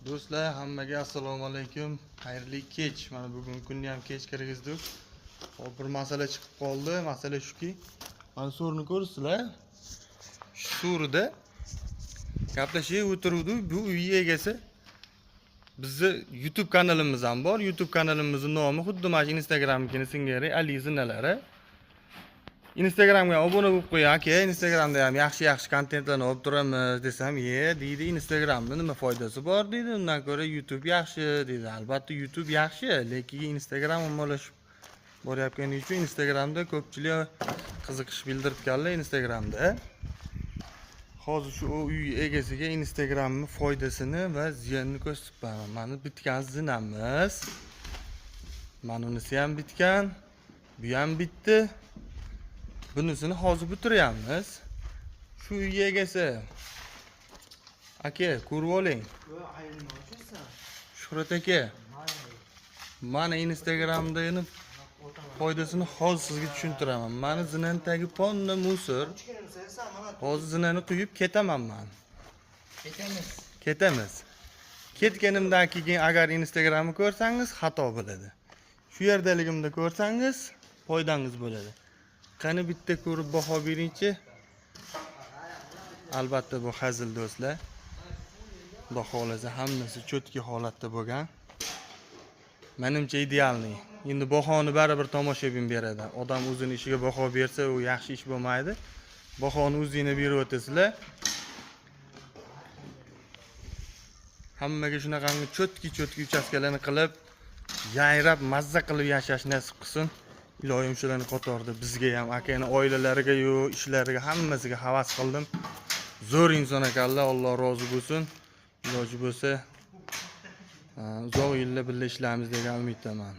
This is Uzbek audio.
Do'stlar, hammaga assalomu alaykum. Xayrli kech. Mana bugun kunni ham kech kirgizdik. Hop, bir masala chiqib qoldi. Masala shuki, mana so'rni ko'rsizlar. Shu so'rida gaplashib o'tiruvdik. Bu uy egasi bizni YouTube kanalimiz ham bor. YouTube kanalimizning nomi xuddi mana Instagram'nikini singari Ali Zinalari. Instagramga obuna bo'lib qo'ying aka. Instagramda ham yaxshi kontentlarni olib turamiz desam, deydi, Instagramda nima foydasi bor deydi. Undan ko'ra YouTube yaxshi deydi. Albatta YouTube yaxshi, lekin Instagram ommalashib boryapgani uchun Instagramda ko'pchilik qiziqish bildiribganlar Instagramda. Hozir shu uy egasiga Instagramning foydasini va ziyanini ko'rsatib beraman. Mana bitgan zinamiz. Mana unisi ham bitgan. Bu ham bitdi. Bunisini hozir bitiramiz. Shu uy egasi. Aka, ko'rib oling. Shuhrat aka. Mana Instagramdagi foydasini hozir sizga tushuntiraman. Mana zinani tagi ponna musor. Hozir zinani quyib ketaman men. Ketamiz. Ketganimdan keyin agar Instagramni ko'rsangiz xato bo'ladi. Shu yerdaligimda ko'rsangiz foydangiz bo'ladi. Qani bitta ko'rib baho beringchi. Albatta bu hazil do'stlar. Xudo xolasa hammasi cho'tki holatda bo'lgan. Menimcha idealni. Endi bahoni baribir tomoshabin beradi. Odam o'zini ishiga baho bersa, u yaxshi ish bo'lmaydi. Bahoni o'zingizga berib o'tasizlar. Hammaga shunaqangi cho'tki uchastkalarni qilib, yayrab, mazza qilib yashash nasib qilsin. Iloyim shularning qatorida bizga ham, akani oilalariga, ishlariga, hammasiga havas qildim. Zo'r inson ekanlar, Alloh rozi bo'lsin. Iloji bo'lsa uzoq yillar birga ishlaymiz degan umiddaman.